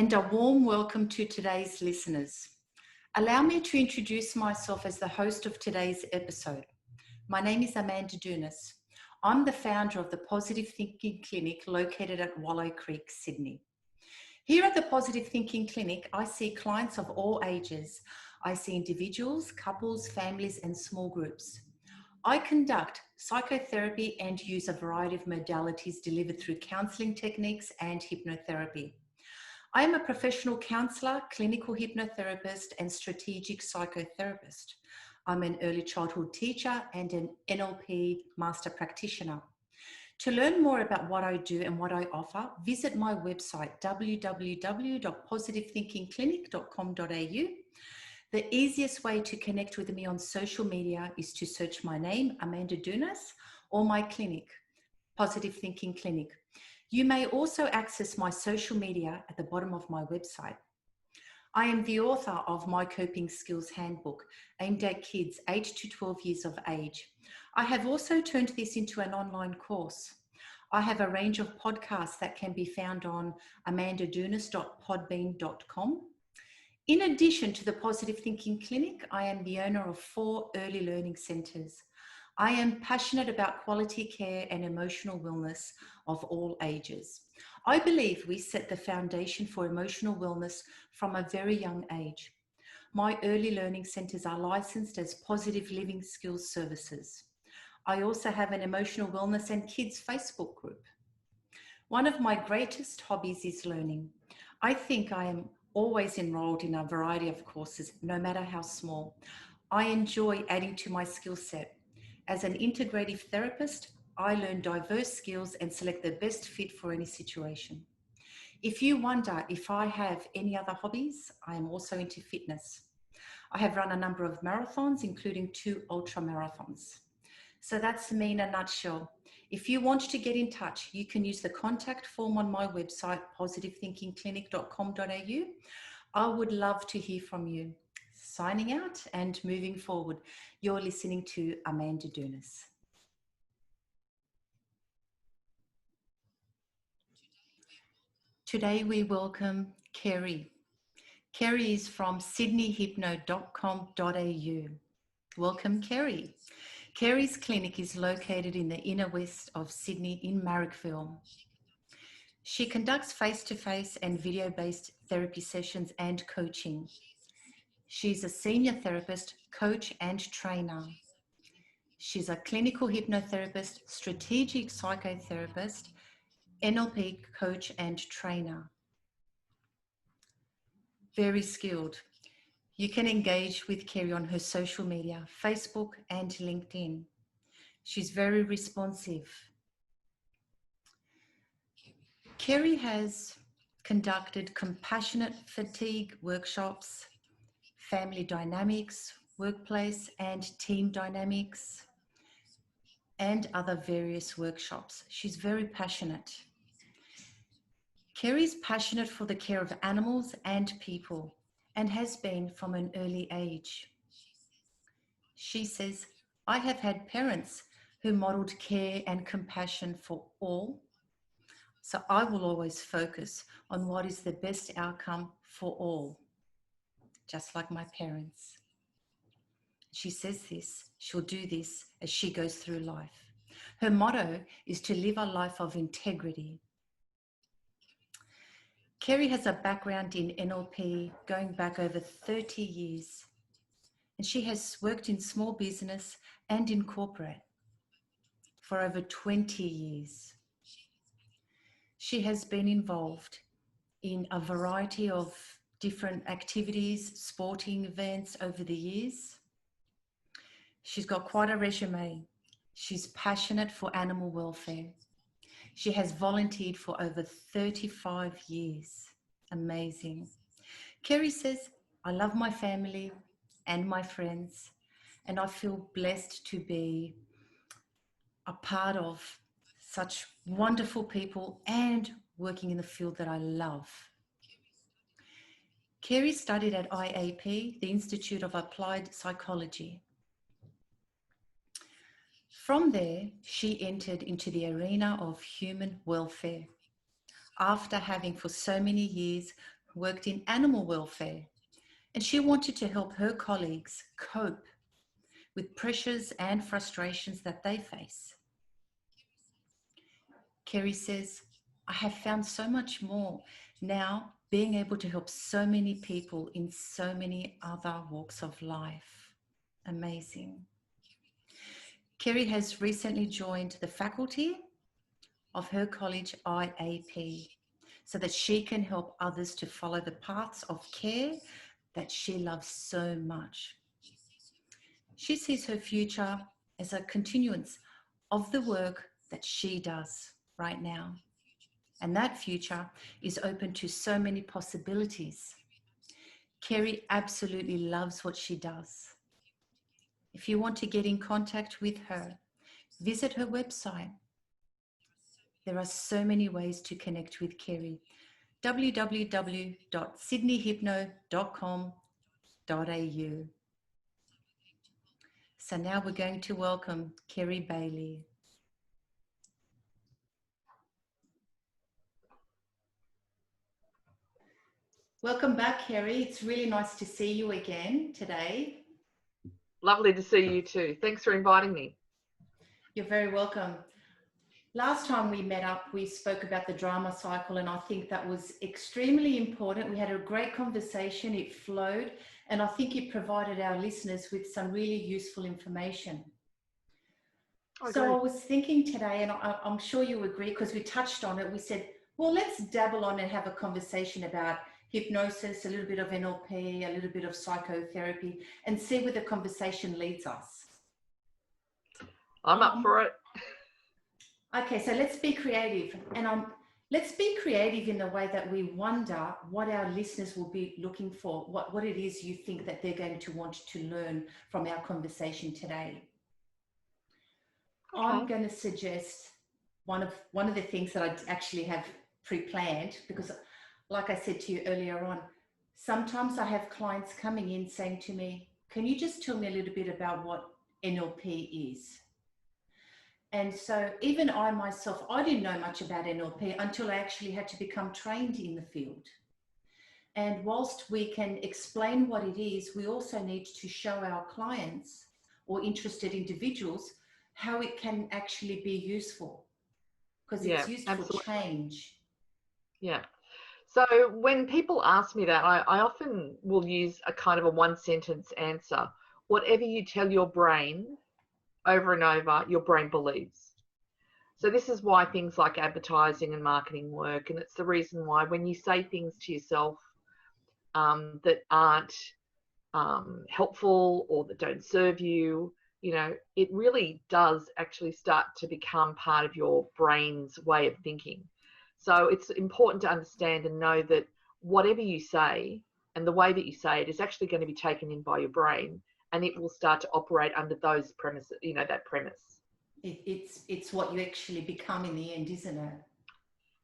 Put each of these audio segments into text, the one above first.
and a warm welcome to today's listeners. Allow me to introduce myself as the host of today's episode. My name is Amanda Dounis. I'm the founder of the Positive Thinking Clinic located at Wallow Creek, Sydney. Here at the Positive Thinking Clinic, I see clients of all ages. I see individuals, couples, families, and small groups. I conduct psychotherapy and use a variety of modalities delivered through counselling techniques and hypnotherapy. I am a professional counsellor, clinical hypnotherapist, and strategic psychotherapist. I'm an early childhood teacher and an NLP master practitioner. To learn more about what I do and what I offer, visit my website www.positivethinkingclinic.com.au. The easiest way to connect with me on social media is to search my name, Amanda Dounis, or my clinic, Positive Thinking Clinic. You may also access my social media at the bottom of my website. I am the author of My Coping Skills Handbook, aimed at kids 8 to 12 years of age. I have also turned this into an online course. I have a range of podcasts that can be found on amandadounis.podbean.com. In addition to the Positive Thinking Clinic, I am the owner of 4 early learning centres. I am passionate about quality care and emotional wellness of all ages. I believe we set the foundation for emotional wellness from a very young age. My early learning centres are licensed as Positive Living Skills Services. I also have an emotional wellness and kids Facebook group. One of my greatest hobbies is learning. I think I am always enrolled in a variety of courses, no matter how small. I enjoy adding to my skill set. As an integrative therapist, I learn diverse skills and select the best fit for any situation. If you wonder if I have any other hobbies, I am also into fitness. I have run a number of marathons, including 2 ultra marathons. So that's me in a nutshell. If you want to get in touch, you can use the contact form on my website, positivethinkingclinic.com.au. I would love to hear from you. Signing out and moving forward. You're listening to Amanda Dounis. Today we welcome Kerry. Kerry is from sydneyhypno.com.au. Welcome, Kerry. Kerry's clinic is located in the inner west of Sydney in Marrickville. She conducts face-to-face and video-based therapy sessions and coaching. She's a senior therapist, coach, and trainer. She's a clinical hypnotherapist, strategic psychotherapist, NLP coach, and trainer. Very skilled. You can engage with Kerry on her social media, Facebook and LinkedIn. She's very responsive. Kerry has conducted compassionate fatigue workshops, family dynamics, workplace and team dynamics, and other various workshops. She's very passionate. Kerry's passionate for the care of animals and people, and has been from an early age. She says, I have had parents who modelled care and compassion for all, so I will always focus on what is the best outcome for all, just like my parents. She says this, she'll do this as she goes through life. Her motto is to live a life of integrity. Kerry has a background in NLP going back over 30 years, and she has worked in small business and in corporate for over 20 years. She has been involved in a variety of different activities, sporting events over the years. She's got quite a resume. She's passionate for animal welfare. She has volunteered for over 35 years. Amazing. Kerry says, I love my family and my friends, and I feel blessed to be a part of such wonderful people and working in the field that I love. Kerry studied at IAP, the Institute of Applied Psychology. From there, she entered into the arena of human welfare after having for so many years worked in animal welfare, and she wanted to help her colleagues cope with pressures and frustrations that they face. Kerry says, I have found so much more now, being able to help so many people in so many other walks of life. Amazing. Kerry has recently joined the faculty of her college IAP so that she can help others to follow the paths of care that she loves so much. She sees her future as a continuance of the work that she does right now. And that future is open to so many possibilities. Kerry absolutely loves what she does. If you want to get in contact with her, visit her website. There are so many ways to connect with Kerry. www.sydneyhypno.com.au. So now we're going to welcome Kerry Bailey. Welcome back, Kerry. It's really nice to see you again today. Lovely to see you too. Thanks for inviting me. You're very welcome. Last time we met up, we spoke about the drama cycle, and I think that was extremely important. We had a great conversation, it flowed, and I think it provided our listeners with some really useful information. So I was thinking today, and I'm sure you agree, because we touched on it, we said, well, let's dabble on and have a conversation about hypnosis, a little bit of NLP, a little bit of psychotherapy, and see where the conversation leads us. I'm up for it. Okay, so let's be creative, and let's be creative in the way that we wonder what our listeners will be looking for, what it is you think that they're going to want to learn from our conversation today. Okay. I'm going to suggest one of the things that I actually have pre-planned, because like I said to you earlier on, sometimes I have clients coming in saying to me, can you just tell me a little bit about what NLP is? And so even I myself, I didn't know much about NLP until I actually had to become trained in the field. And whilst we can explain what it is, we also need to show our clients or interested individuals how it can actually be useful, because it's used for change. Yeah. So when people ask me that, I often will use a kind of a one-sentence answer. Whatever you tell your brain over and over, your brain believes. So this is why things like advertising and marketing work, and it's the reason why when you say things to yourself that aren't helpful or that don't serve you, you know, it really does actually start to become part of your brain's way of thinking. So it's important to understand and know that whatever you say and the way that you say it is actually going to be taken in by your brain, and it will start to operate under those premises, you know, that premise. It's what you actually become in the end, isn't it?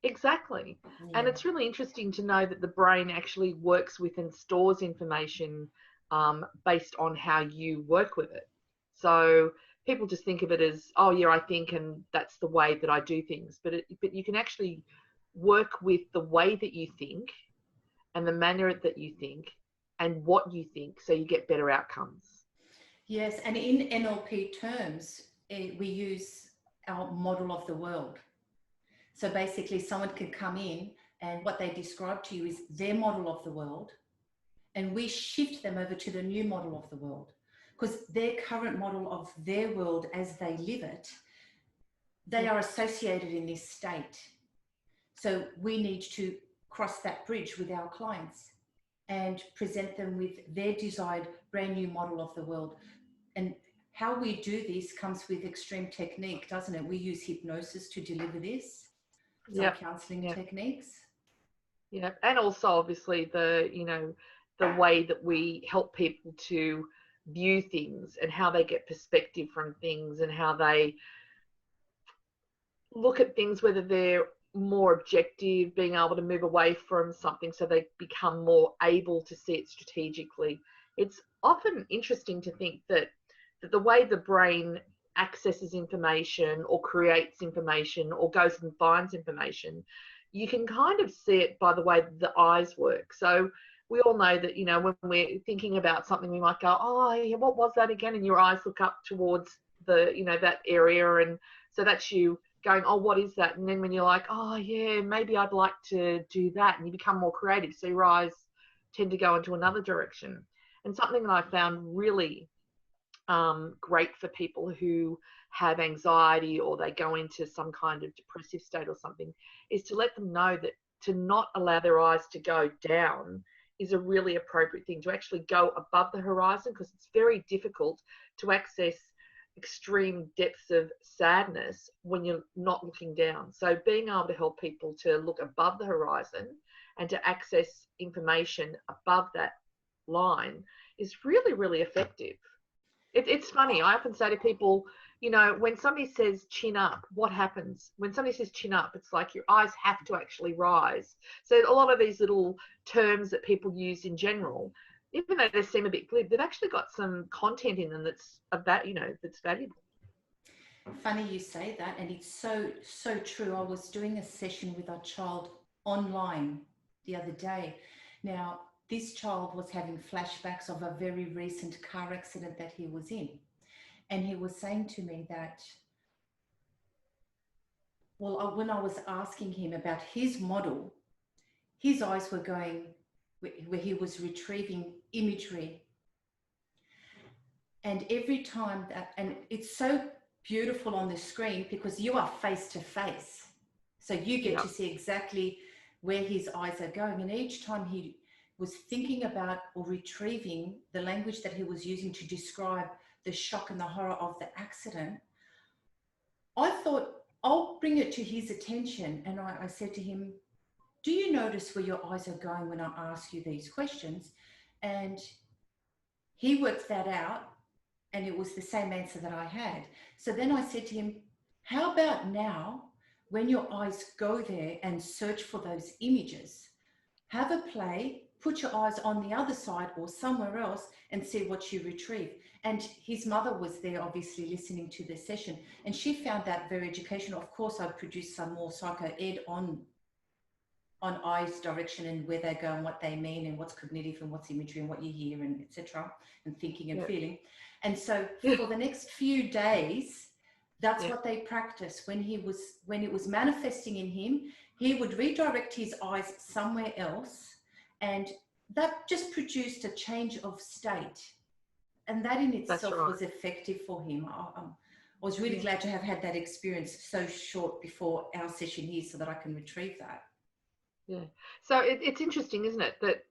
Exactly. Yeah. And it's really interesting to know that the brain actually works with and stores information based on how you work with it. So people just think of it as, oh yeah, I think, and that's the way that I do things. But you can actually work with the way that you think and the manner that you think and what you think, so you get better outcomes. Yes, and in NLP terms, we use our model of the world. So basically someone can come in and what they describe to you is their model of the world, and we shift them over to the new model of the world, because their current model of their world as they live it, they are associated in this state. So we need to cross that bridge with our clients and present them with their desired brand new model of the world. And how we do this comes with extreme technique, doesn't it? We use hypnosis to deliver this. Some counseling techniques. Yeah, and also obviously the way that we help people to view things and how they get perspective from things and how they look at things, whether they're more objective, being able to move away from something so they become more able to see it strategically. It's often interesting to think that the way the brain accesses information or creates information or goes and finds information you can kind of see it by the way the eyes work. So we all know that, you know, when we're thinking about something, we might go, oh, yeah, what was that again? And your eyes look up towards the, you know, that area. And so that's you going, oh, what is that? And then when you're like, oh, yeah, maybe I'd like to do that. And you become more creative. So your eyes tend to go into another direction. And something that I found really great for people who have anxiety or they go into some kind of depressive state or something is to let them know that to not allow their eyes to go down is a really appropriate thing, to actually go above the horizon, because it's very difficult to access extreme depths of sadness when you're not looking down. So being able to help people to look above the horizon and to access information above that line is really, really effective. It's funny. I often say to people, you know, when somebody says chin up, what happens? When somebody says chin up, it's like your eyes have to actually rise. So a lot of these little terms that people use in general, even though they seem a bit glib, they've actually got some content in them that's about, you know, that's valuable. Funny you say that, and it's so true. I was doing a session with our child online the other day. Now, this child was having flashbacks of a very recent car accident that he was in. And he was saying to me that, well, when I was asking him about his model, his eyes were going where he was retrieving imagery. And every time that, and it's so beautiful on the screen because you are face to face. So you get to see exactly where his eyes are going. And each time he was thinking about or retrieving the language that he was using to describe the shock and the horror of the accident, I thought, I'll bring it to his attention. And I said to him, do you notice where your eyes are going when I ask you these questions? And he worked that out, and it was the same answer that I had. So then I said to him, how about now, when your eyes go there and search for those images, have a play, put your eyes on the other side or somewhere else and see what you retrieve. And his mother was there, obviously listening to the session, and she found that very educational. Of course, I produced some more psycho ed on eyes direction and where they go and what they mean and what's cognitive and what's imagery and what you hear and etc. and thinking and feeling. And so for the next few days, that's what they practiced. When it was manifesting in him, he would redirect his eyes somewhere else, and that just produced a change of state. And that in itself was effective for him. I was really glad to have had that experience so short before our session here so that I can retrieve that. Yeah. So it's interesting, isn't it, that,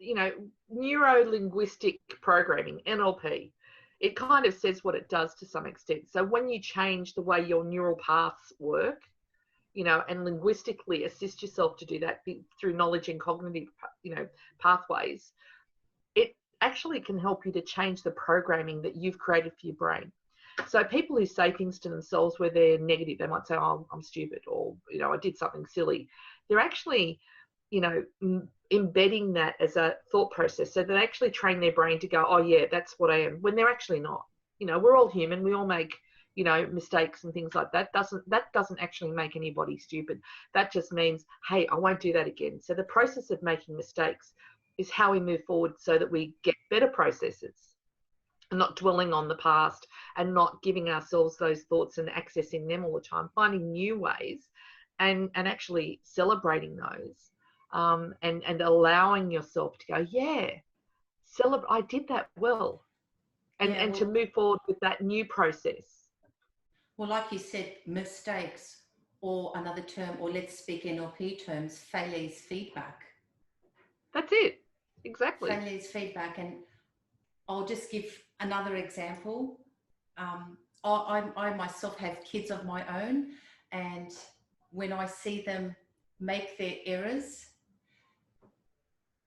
you know, Neurolinguistic Programming, NLP, it kind of says what it does to some extent. So when you change the way your neural paths work, you know, and linguistically assist yourself to do that through knowledge and cognitive, you know, pathways, it actually can help you to change the programming that you've created for your brain. So people who say things to themselves where they're negative, they might say, oh, I'm stupid, or, you know, I did something silly. They're actually, you know, embedding that as a thought process. So they actually train their brain to go, oh, yeah, that's what I am, when they're actually not. You know, we're all human. We all make, you know, mistakes and things like that. That doesn't actually make anybody stupid. That just means, hey, I won't do that again. So the process of making mistakes is how we move forward so that we get better processes, and not dwelling on the past and not giving ourselves those thoughts and accessing them all the time, finding new ways and actually celebrating those, and allowing yourself to go, yeah, I did that well, and to move forward with that new process. Well, like you said, mistakes, or another term, or let's speak NLP terms, failure is feedback. That's it. Exactly. Failure is feedback. And I'll just give another example. I myself have kids of my own, and when I see them make their errors,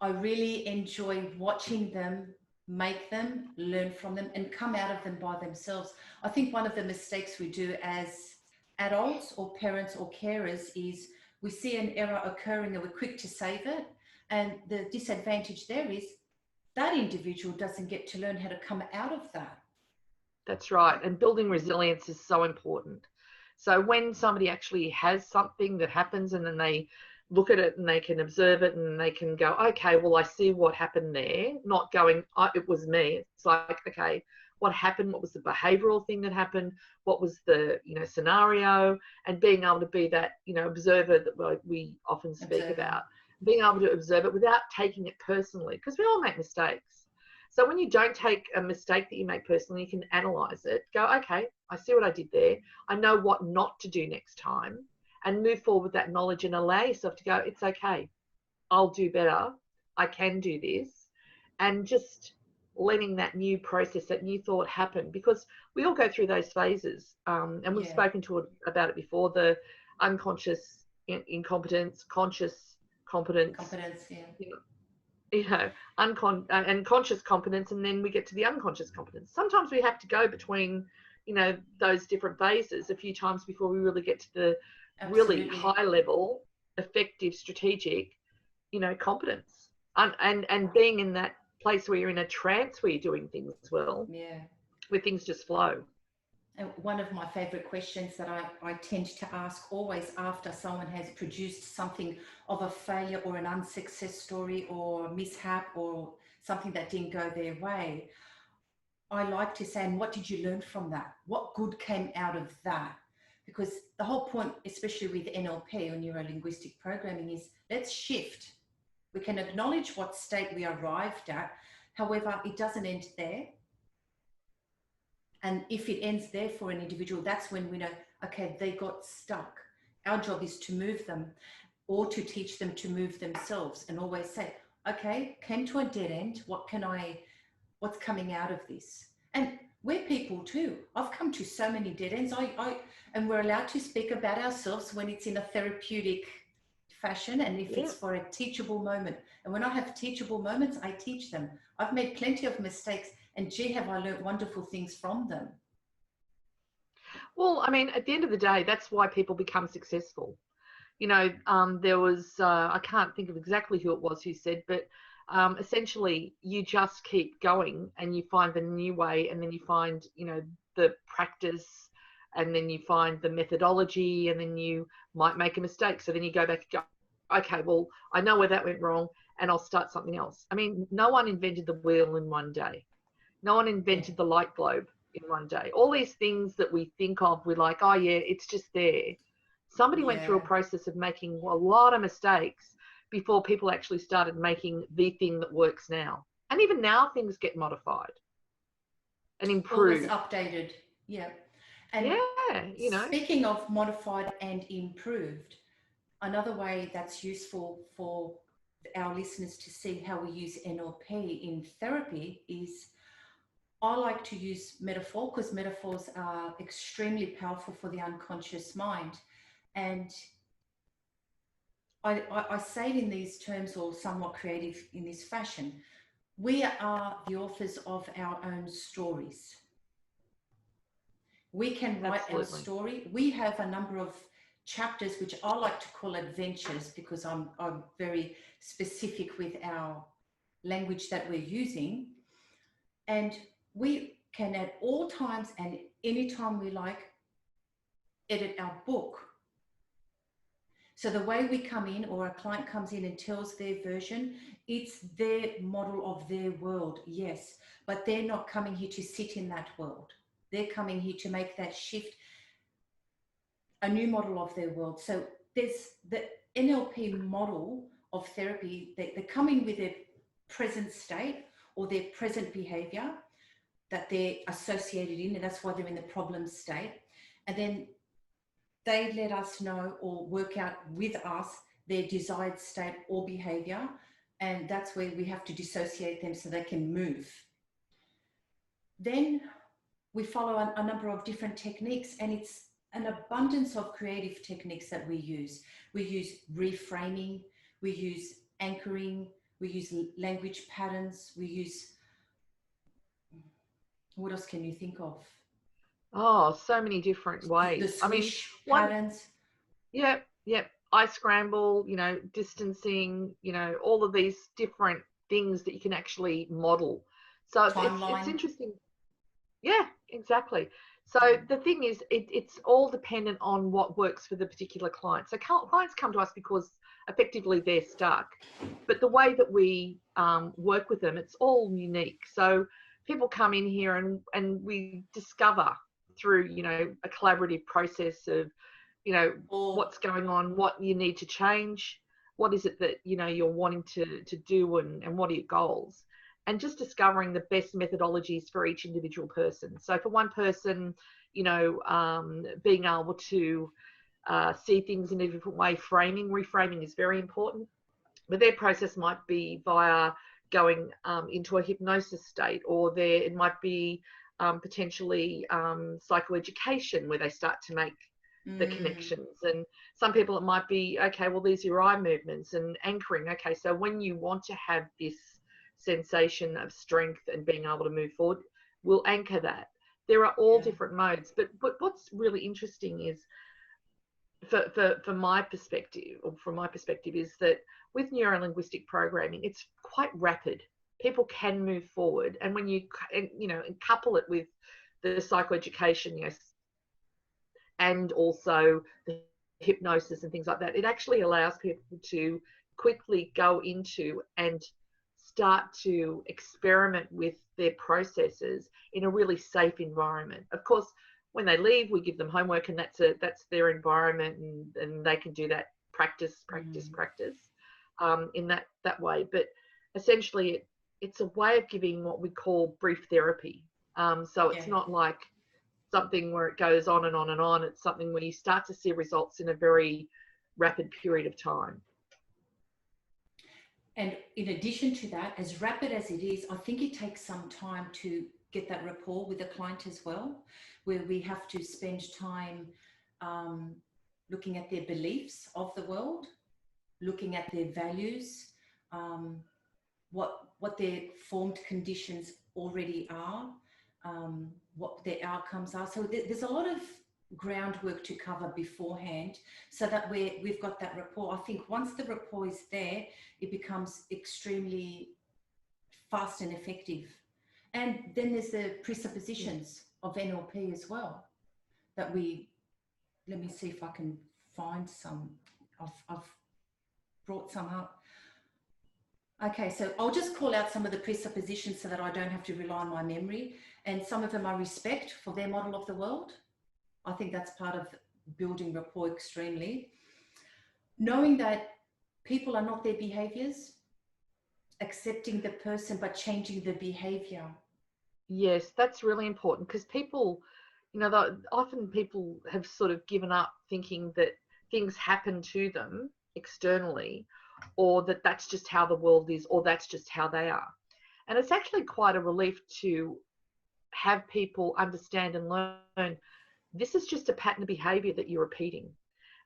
I really enjoy watching them make them, learn from them, and come out of them by themselves. I think one of the mistakes we do as adults or parents or carers is we see an error occurring and we're quick to save it. And the disadvantage there is that individual doesn't get to learn how to come out of that. That's right. And building resilience is so important. So when somebody actually has something that happens and then they look at it and they can observe it and they can go, okay, well, I see what happened there, not going, oh, it was me. It's like, okay, what happened? What was the behavioral thing that happened? What was the, scenario? And being able to be that, observer that we often speak about, being able to observe it without taking it personally, because we all make mistakes. So when you don't take a mistake that you make personally, you can analyze it, go, okay, I see what I did there. I know what not to do next time, and move forward with that knowledge and allow yourself to go, it's okay. I'll do better. I can do this. And just letting that new process, that new thought happen, because we all go through those phases. And we've spoken about it before, the unconscious incompetence, conscious competence. And conscious competence, and then we get to the unconscious competence. Sometimes we have to go between, those different phases a few times before we really get to the really high level, effective, strategic, competence. And being in that place where you're in a trance where you're doing things well, where things just flow. And one of my favorite questions that I tend to ask always after someone has produced something of a failure or an unsuccess story or mishap or something that didn't go their way, I like to say, and what did you learn from that? What good came out of that? Because the whole point, especially with NLP or Neurolinguistic Programming, is let's shift. We can acknowledge what state we arrived at. However, it doesn't end there. And if it ends there for an individual, that's when we know, okay, they got stuck. Our job is to move them or to teach them to move themselves, and always say, okay, came to a dead end. What's coming out of this? And we're people too. I've come to so many dead ends. And we're allowed to speak about ourselves when it's in a therapeutic fashion and if it's for a teachable moment. And when I have teachable moments, I teach them. I've made plenty of mistakes, and gee, have I learned wonderful things from them. Well, I mean, at the end of the day, that's why people become successful. There was, I can't think of exactly who it was who said, but essentially you just keep going and you find the new way, and then you find, the practice, and then you find the methodology, and then you might make a mistake. So then you go back and go, okay, well, I know where that went wrong, and I'll start something else. I mean, no one invented the wheel in one day. No one invented the light globe in one day. All these things that we think of, we're like, oh yeah, it's just there. Somebody went through a process of making a lot of mistakes before people actually started making the thing that works now. And even now things get modified and improved. Always updated. Yeah. And speaking of modified and improved, another way that's useful for our listeners to see how we use NLP in therapy is, I like to use metaphor, because metaphors are extremely powerful for the unconscious mind. And I say it in these terms, or somewhat creative in this fashion. We are the authors of our own stories. We can write our story. We have a number of chapters, which I like to call adventures, because I'm very specific with our language that we're using. And we can at all times and anytime we like edit our book. So the way we come in, or a client comes in and tells their version, it's their model of their world, yes, but they're not coming here to sit in that world. They're coming here to make that shift, a new model of their world. So there's the NLP model of therapy. They come in with their present state or their present behavior that they're associated in, and that's why they're in the problem state. And then they let us know or work out with us their desired state or behavior, and that's where we have to dissociate them so they can move. Then we follow a number of different techniques, and it's an abundance of creative techniques that we use. We use reframing, we use anchoring, we use language patterns, we use, what else can you think of? Oh, so many different ways. The swish patterns. Yep. Eye scramble, distancing, all of these different things that you can actually model. So it's interesting. Yeah, exactly. So the thing is, it's all dependent on what works for the particular client. So clients come to us because effectively they're stuck. But the way that we work with them, it's all unique. So people come in here and we discover through, you know, a collaborative process of, you know, what's going on, what you need to change, what is it that, you know, you're wanting to do, and what are your goals, and just discovering the best methodologies for each individual person. So for one person, you know, being able to see things in a different way, reframing is very important, but their process might be via going into a hypnosis state, or it might be potentially psychoeducation, where they start to make the connections. And some people, it might be, okay, well, these are your eye movements and anchoring. Okay, so when you want to have this sensation of strength and being able to move forward, we'll anchor that. There are all different modes, but what's really interesting is, for my perspective, or from my perspective, is that with neurolinguistic programming, it's quite rapid. People can move forward, and when you know, and couple it with the psychoeducation, you know, and also the hypnosis and things like that, it actually allows people to quickly go into and start to experiment with their processes in a really safe environment. Of course, when they leave, we give them homework, and that's their environment, and they can do that practice in that way. But essentially, it's a way of giving what we call brief therapy. So it's not like something where it goes on and on and on. It's something where you start to see results in a very rapid period of time. And in addition to that, as rapid as it is, I think it takes some time to get that rapport with the client as well, where we have to spend time looking at their beliefs of the world, looking at their values, what their formed conditions already are, what their outcomes are. So there's a lot of groundwork to cover beforehand, so that we've got that rapport. I think once the rapport is there, it becomes extremely fast and effective. And then there's the presuppositions of NLP as well, that let me see if I can find some. I've brought some up. Okay, so I'll just call out some of the presuppositions so that I don't have to rely on my memory. And some of them are respect for their model of the world. I think that's part of building rapport extremely. Knowing that people are not their behaviors, accepting the person but changing the behavior. Yes, that's really important, because people, you know, often people have sort of given up thinking that things happen to them externally, or that that's just how the world is, or that's just how they are. And it's actually quite a relief to have people understand and learn this is just a pattern of behavior that you're repeating.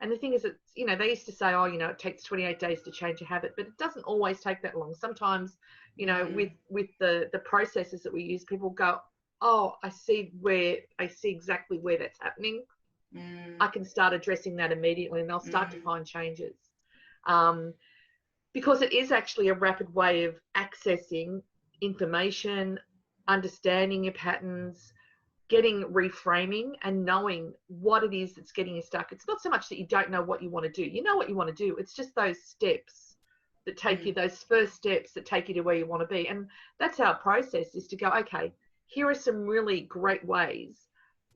And the thing is that, you know, they used to say, oh, you know, it takes 28 days to change a habit, but it doesn't always take that long. Sometimes, you know, with the processes that we use, people go, oh, I see exactly where that's happening. I can start addressing that immediately, and they'll start to find changes. Because it is actually a rapid way of accessing information, understanding your patterns, getting reframing, and knowing what it is that's getting you stuck. It's not so much that you don't know what you want to do. You know what you want to do. It's just those steps that take you, those first steps that take you to where you want to be. And that's our process, is to go, okay, here are some really great ways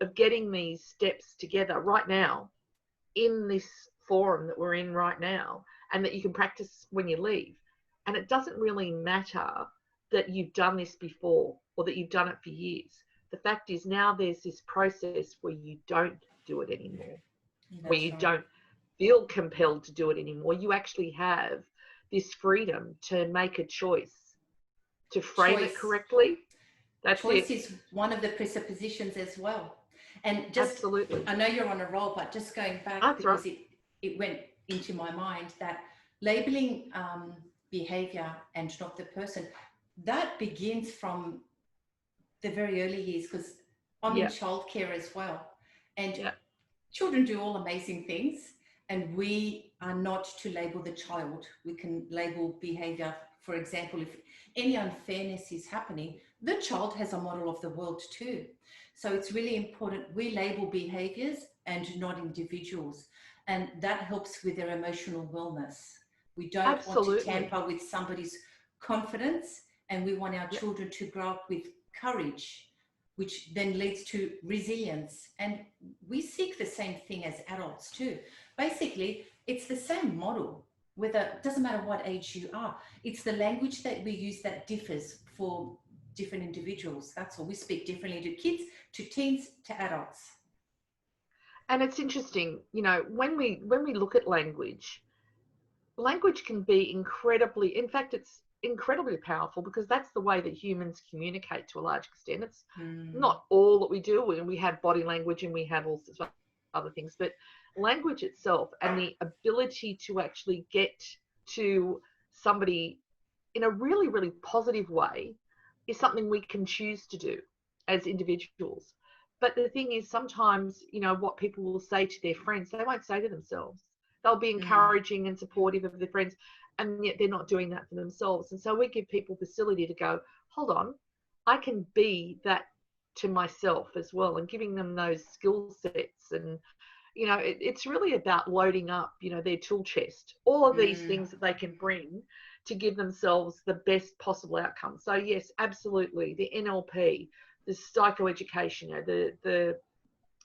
of getting these steps together right now in this forum that we're in right now, and that you can practice when you leave. And it doesn't really matter that you've done this before or that you've done it for years. The fact is, now there's this process where you don't do it anymore, where you don't feel compelled to do it anymore. You actually have this freedom to make a choice, to frame it correctly. That's choice is one of the presuppositions as well. And just, absolutely, I know you're on a roll, but just going back, because it went into my mind that labeling behavior and not the person, that begins from the very early years, because I'm in childcare as well, and children do all amazing things, and we are not to label the child. We can label behavior. For example, if any unfairness is happening, the child has a model of the world too. So it's really important we label behaviors and not individuals, and that helps with their emotional wellness. We don't want to Absolutely. tamper with somebody's confidence, and we want our children to grow up with courage, which then leads to resilience. And we seek the same thing as adults too. Basically, it's the same model, whether, it doesn't matter what age you are. It's the language that we use that differs for different individuals. That's all. We speak differently to kids, to teens, to adults. And it's interesting, you know, when we look at language can be incredibly, in fact, it's incredibly powerful, because that's the way that humans communicate to a large extent. It's not all that we do, and we have body language and we have all sorts of other things, but language itself and the ability to actually get to somebody in a really, really positive way is something we can choose to do as individuals. But the thing is, sometimes, you know, what people will say to their friends, they won't say to themselves. They'll be encouraging and supportive of their friends, and yet they're not doing that for themselves. And so we give people facility to go, hold on, I can be that to myself as well, and giving them those skill sets. And, you know, it's really about loading up, you know, their tool chest, all of these things that they can bring to give themselves the best possible outcome. So yes, absolutely, the NLP, the psychoeducation, the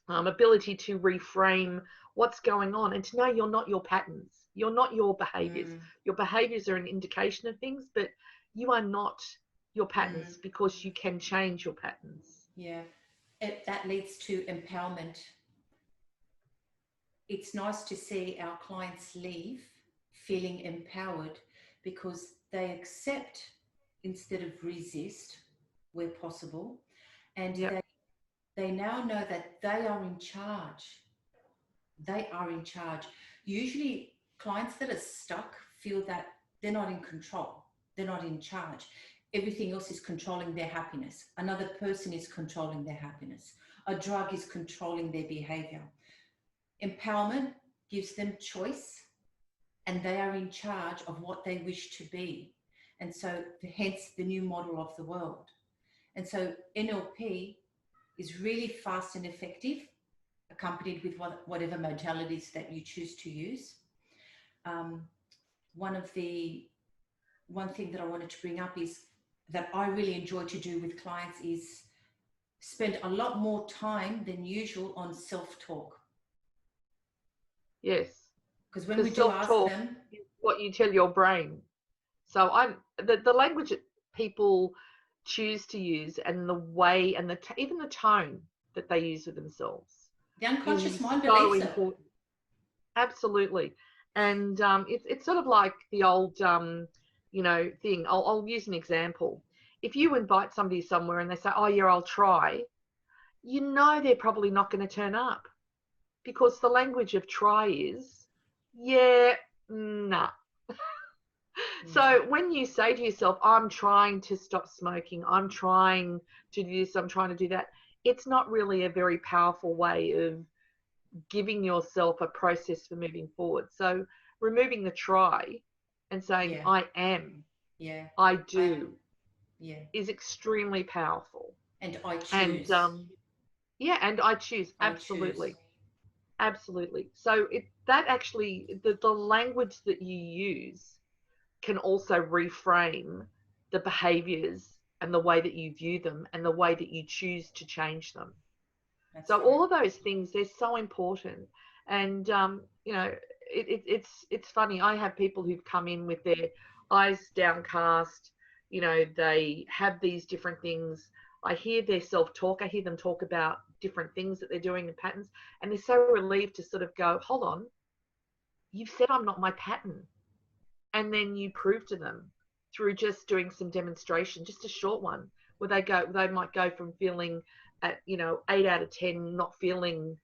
ability to reframe what's going on, and to know you're not your patterns, you're not your behaviors. Your behaviors are an indication of things, but you are not your patterns, because you can change your patterns. Yeah, that leads to empowerment. It's nice to see our clients leave feeling empowered, because they accept instead of resist where possible, and they now know that they are in charge. They are in charge. Usually clients that are stuck feel that they're not in control. They're not in charge. Everything else is controlling their happiness. Another person is controlling their happiness. A drug is controlling their behavior. Empowerment gives them choice, and they are in charge of what they wish to be. And so hence the new model of the world. And so NLP is really fast and effective, accompanied with whatever modalities that you choose to use. One thing that I wanted to bring up is that I really enjoy to do with clients is spend a lot more time than usual on self-talk. Yes. Because when we do ask them, is what you tell your brain. So the language that people choose to use, and the way, and even the tone that they use with themselves, the unconscious mind so believes important. It. Absolutely. And it's sort of like the old you know, thing. I'll use an example. If you invite somebody somewhere and they say, oh yeah, I'll try, you know they're probably not going to turn up, because the language of try is, yeah, nah. So when you say to yourself, I'm trying to stop smoking, I'm trying to do this, I'm trying to do that, it's not really a very powerful way of giving yourself a process for moving forward. So removing the try and saying, I am, I do, is extremely powerful. And I choose. And and I choose. Absolutely. Absolutely. So that actually, the language that you use can also reframe the behaviors and the way that you view them and the way that you choose to change them. So all of those things, they're so important. And you know, it's funny. I have people who've come in with their eyes downcast. You know, they have these different things. I hear their self-talk. I hear them talk about different things that they're doing in patterns, and they're so relieved to sort of go, hold on, you've said I'm not my pattern. And then you prove to them through just doing some demonstration, just a short one, where they might go from feeling at, you know, 8 out of 10, not feeling,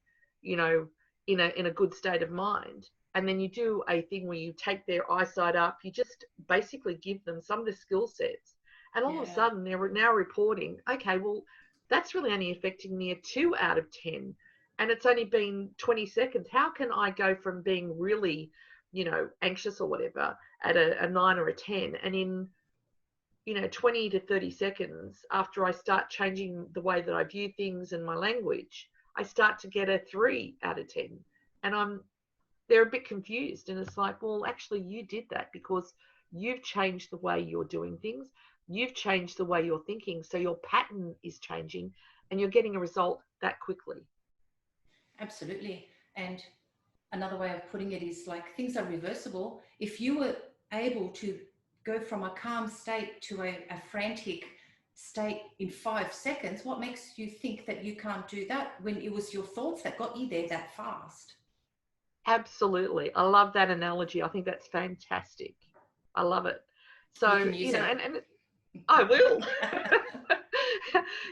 you know, in a good state of mind. And then you do a thing where you take their eyesight up, you just basically give them some of the skill sets. And all of a sudden they're now reporting, okay, well, that's really only affecting me a 2 out of 10. And it's only been 20 seconds. How can I go from being really, you know, anxious or whatever at a 9 or a 10, and in, you know, 20 to 30 seconds after I start changing the way that I view things and my language, I start to get a 3 out of 10. And I'm they're a bit confused. And it's like, well, actually, you did that because you've changed the way you're doing things. You've changed the way you're thinking. So your pattern is changing and you're getting a result that quickly. Absolutely. And another way of putting it is like things are reversible. If you were able to go from a calm state to a frantic state in 5 seconds, what makes you think that you can't do that when it was your thoughts that got you there that fast? Absolutely. I love that analogy. I think that's fantastic. I love it. You So, can use it. and I will.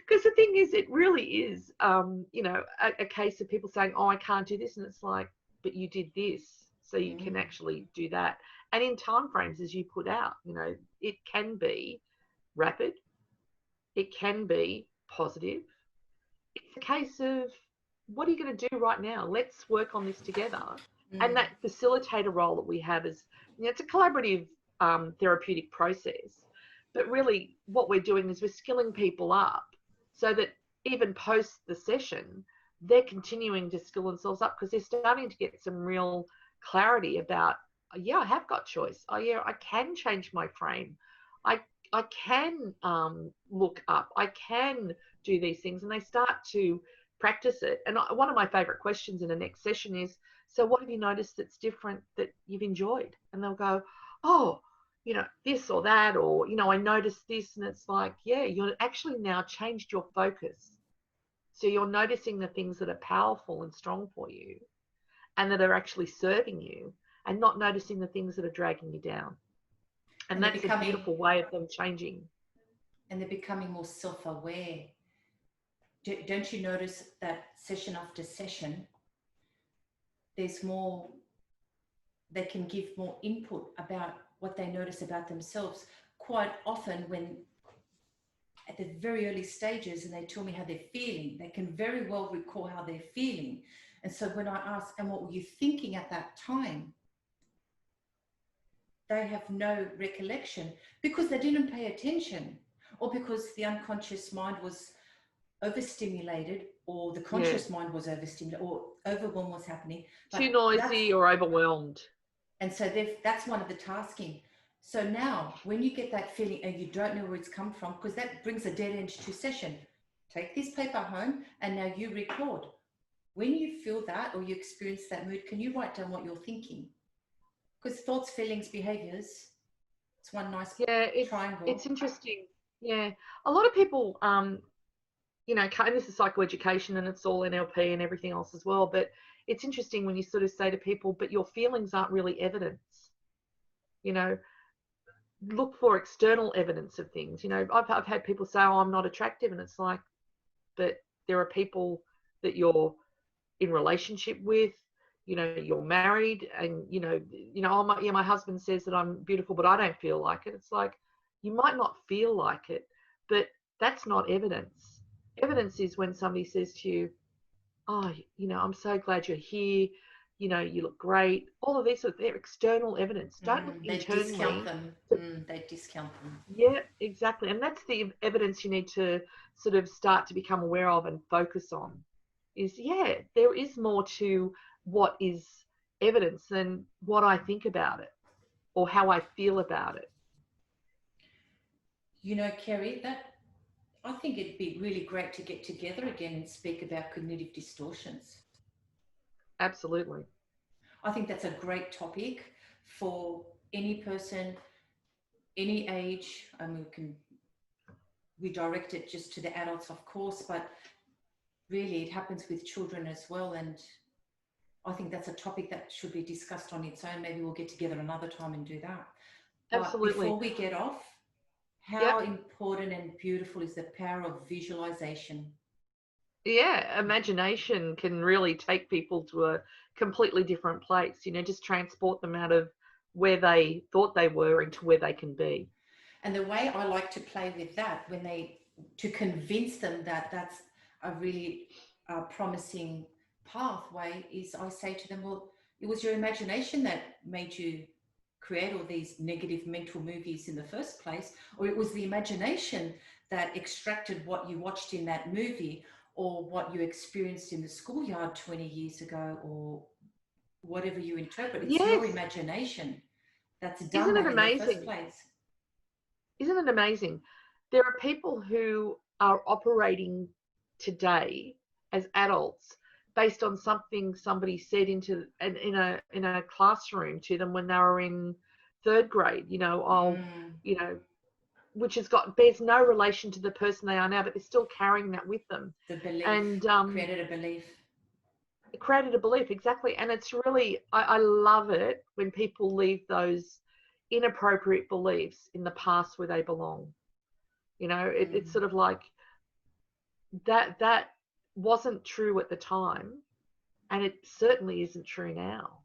Because the thing is, it really is, a case of people saying, oh, I can't do this. And it's like, but you did this, so you can actually do that. And in time frames, as you put out, it can be rapid. It can be positive. It's a case of, what are you going to do right now? Let's work on this together. And that facilitator role that we have is, it's a collaborative therapeutic process. But really what we're doing is we're skilling people up so that even post the session, they're continuing to skill themselves up because they're starting to get some real clarity about, yeah, I have got choice. Oh, yeah, I can change my frame. I can look up. I can do these things. And they start to practice it. And one of my favorite questions in the next session is, so what have you noticed that's different that you've enjoyed? And they'll go, oh, this or that, or, I noticed this. And it's like, yeah, you're actually now changed your focus. So you're noticing the things that are powerful and strong for you and that are actually serving you, and not noticing the things that are dragging you down. And that's a beautiful way of them changing. And they're becoming more self-aware. Don't you notice that session after session, there's more, they can give more input about what they notice about themselves. Quite often when at the very early stages and they tell me how they're feeling, they can very well recall how they're feeling. And so when I ask, and what were you thinking at that time? They have no recollection because they didn't pay attention, or because the unconscious mind was overstimulated, or the conscious mind was overstimulated, or overwhelm was happening. But too noisy or overwhelmed. And so that's one of the tasking. So now when you get that feeling and you don't know where it's come from, because that brings a dead end to session, take this paper home and now you record. When you feel that or you experience that mood, can you write down what you're thinking? Because thoughts, feelings, behaviors, it's one nice triangle. It's interesting. Yeah. A lot of people, and this is psychoeducation and it's all NLP and everything else as well. But it's interesting when you sort of say to people, but your feelings aren't really evidence. Look for external evidence of things. I've had people say, oh, I'm not attractive. And it's like, but there are people that you're in relationship with, you're married and, oh, my husband says that I'm beautiful, but I don't feel like it. It's like, you might not feel like it, but that's not evidence. Evidence is when somebody says to you, oh, I'm so glad you're here. You look great. All of these they're external evidence. Don't look internally. They discount them. They discount them. Yeah, exactly. And that's the evidence you need to sort of start to become aware of and focus on. Is, there is more to what is evidence than what I think about it or how I feel about it. Kerry, I think it'd be really great to get together again and speak about cognitive distortions. Absolutely. I think that's a great topic for any person, any age. We can redirect it just to the adults, of course, but really it happens with children as well. And I think that's a topic that should be discussed on its own. Maybe we'll get together another time and do that. Absolutely. But before we get off, how important and beautiful is the power of visualization? Yeah, imagination can really take people to a completely different place, just transport them out of where they thought they were into where they can be. And the way I like to play with that, to convince them that that's a really promising pathway, is I say to them, well, it was your imagination that made you create all these negative mental movies in the first place, or it was the imagination that extracted what you watched in that movie or what you experienced in the schoolyard 20 years ago, or whatever you interpret. It's your Yes. imagination that's done Isn't it that in the first amazing? place. Isn't it amazing? There are people who are operating today as adults based on something somebody said in a classroom to them when they were in third grade, you know, which bears no relation to the person they are now, but they're still carrying that with them. The belief, and created a belief. It created a belief, exactly. And it's really, I love it when people leave those inappropriate beliefs in the past where they belong. You know, it's sort of like that wasn't true at the time, and it certainly isn't true now.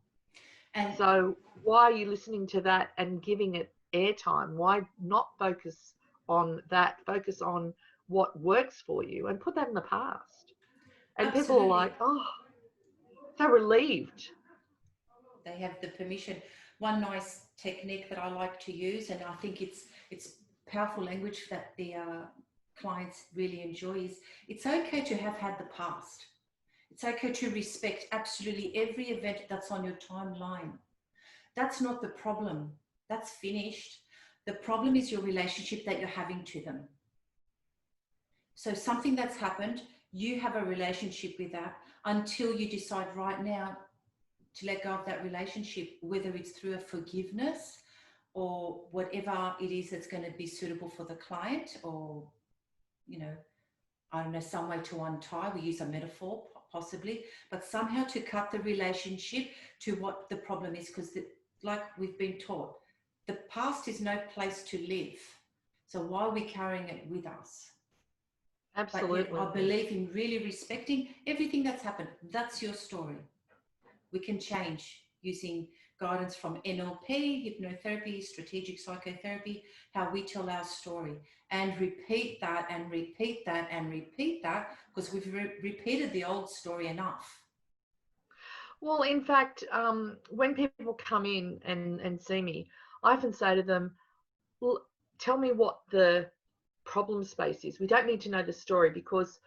And so why are you listening to that and giving it airtime? Why not focus on that? Focus on what works for you and put that in the past. And Absolutely. People are like, oh, so relieved. They have the permission. One nice technique that I like to use, and I think it's powerful language that the clients really enjoy, is it's okay to have had the past. It's okay to respect absolutely every event that's on your timeline. That's not the problem. That's finished. The problem is your relationship that you're having to them. So something that's happened, you have a relationship with that until you decide right now to let go of that relationship, whether it's through a forgiveness or whatever it is that's going to be suitable for the client, or, you know, I don't know, some way to untie. We use a metaphor possibly, but somehow to cut the relationship to what the problem is, because like we've been taught, the past is no place to live. So why are we carrying it with us? Absolutely. But I believe in really respecting everything that's happened. That's your story. We can change using guidance from NLP, hypnotherapy, strategic psychotherapy, how we tell our story, and repeat that and repeat that and repeat that, because we've repeated the old story enough. Well, in fact, when people come in and see me, I often say to them, well, tell me what the problem space is. We don't need to know the story, because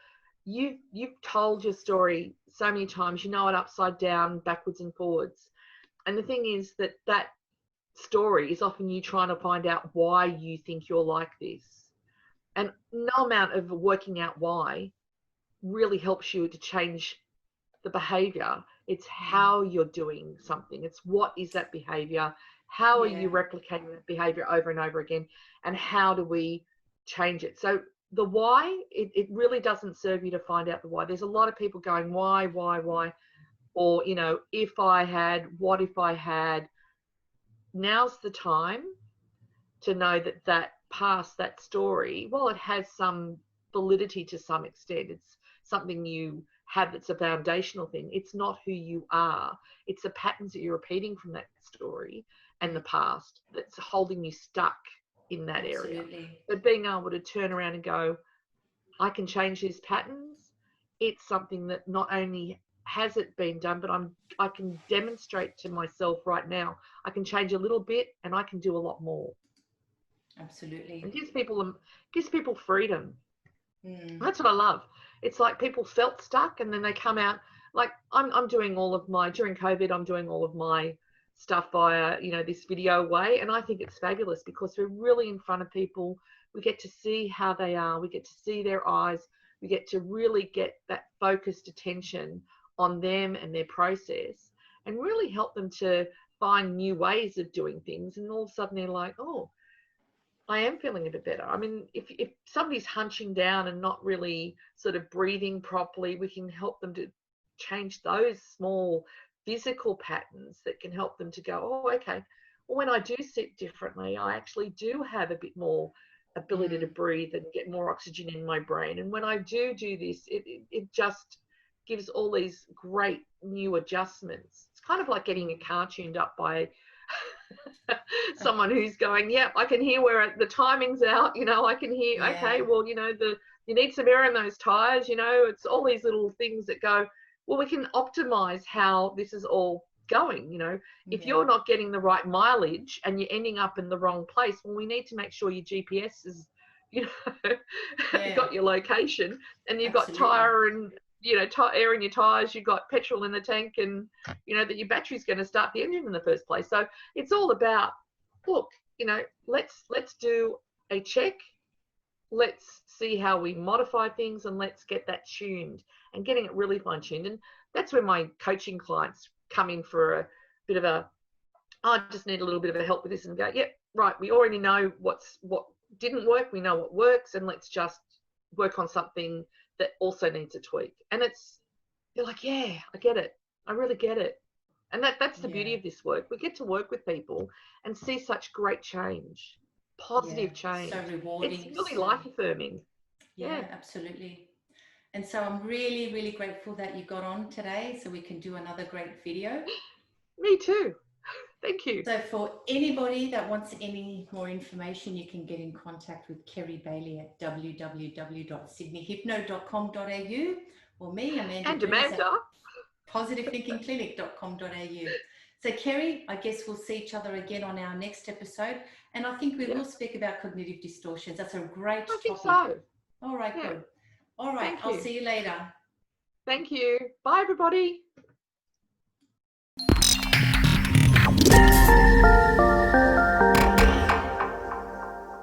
you've told your story so many times, you know it upside down, backwards and forwards. And the thing is that story is often you trying to find out why you think you're like this. And no amount of working out why really helps you to change the behavior. It's how you're doing something. It's what is that behavior? How are you replicating that behavior over and over again? And how do we change it? So the why, it really doesn't serve you to find out the why. There's a lot of people going, why? Or, you know, if I had, what if I had? Now's the time to know that past, that story, while it has some validity to some extent, it's something you have that's a foundational thing. It's not who you are. It's the patterns that you're repeating from that story and the past that's holding you stuck in that area. But being able to turn around and go, I can change these patterns. It's something that not only has it been done, but I can demonstrate to myself right now. I can change a little bit, and I can do a lot more. Absolutely. It gives people freedom. That's what I love. It's like people felt stuck, and then they come out. Like I'm doing all of my, during COVID, I'm doing all of my stuff via, you know, this video way, and I think it's fabulous because we're really in front of people. We get to see how they are. We get to see their eyes. We get to really get that focused attention on them and their process, and really help them to find new ways of doing things. And all of a sudden they're like, oh, I am feeling a bit better. I mean, if somebody's hunching down and not really sort of breathing properly, we can help them to change those small physical patterns that can help them to go, oh, okay, well, when I do sit differently, I actually do have a bit more ability to breathe and get more oxygen in my brain. And when I do this, it just gives all these great new adjustments. It's kind of like getting a car tuned up by someone who's going, yeah, I can hear where the timing's out, you know, I can hear, okay, well, you know, you need some air in those tires, you know, it's all these little things that go, well, we can optimize how this is all going, you know. If you're not getting the right mileage and you're ending up in the wrong place, well, we need to make sure your GPS is, you know, got your location, and you've got tire and air in your tires, you've got petrol in the tank, and that your battery's going to start the engine in the first place. So it's all about, look, let's do a check. Let's see how we modify things, and let's get that tuned and getting it really fine tuned. And that's where my coaching clients come in for a bit of I just need a little bit of help with this, and go, yep, right, we already know what didn't work, we know what works, and let's just work on something that also needs a tweak. And you're like, yeah, I get it. I really get it. And that's the beauty of this work. We get to work with people and see such great change, positive change. So rewarding. It's really life affirming. Yeah, absolutely. And so I'm really, really grateful that you got on today so we can do another great video. Me too. Thank you. So for anybody that wants any more information, you can get in contact with Kerry Bailey at www.sydneyhypno.com.au, or me, Amanda Dounis, at positive-thinking-clinic.com.au. So Kerry, I guess we'll see each other again on our next episode, and I think we will speak about cognitive distortions. That's a great topic. I think so. All right, good. All right, I'll see you later. Thank you. Bye, everybody.